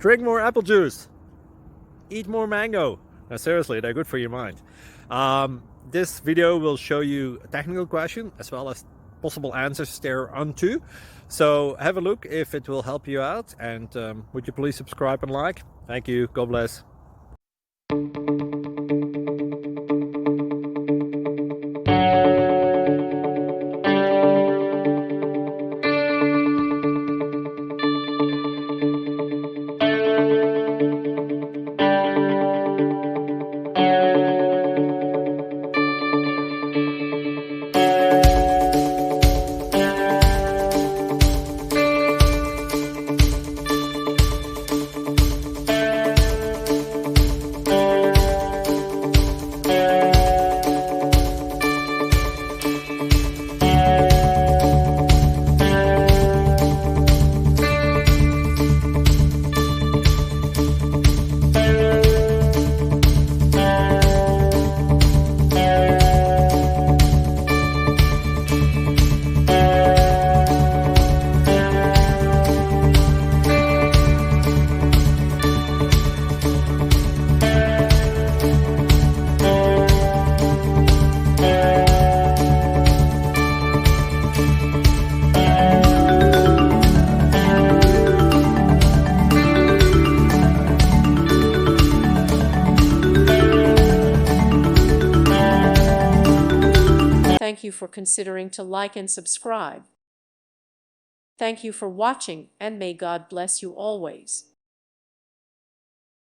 Drink more apple juice. Eat more mango. Now, seriously, they're good for your mind. This video will show you a technical question as well as possible answers thereunto. So have a look if it will help you out, and would you please subscribe and like? Thank you. God bless. Thank you for considering to like and subscribe. Thank you for watching, and may God bless you always.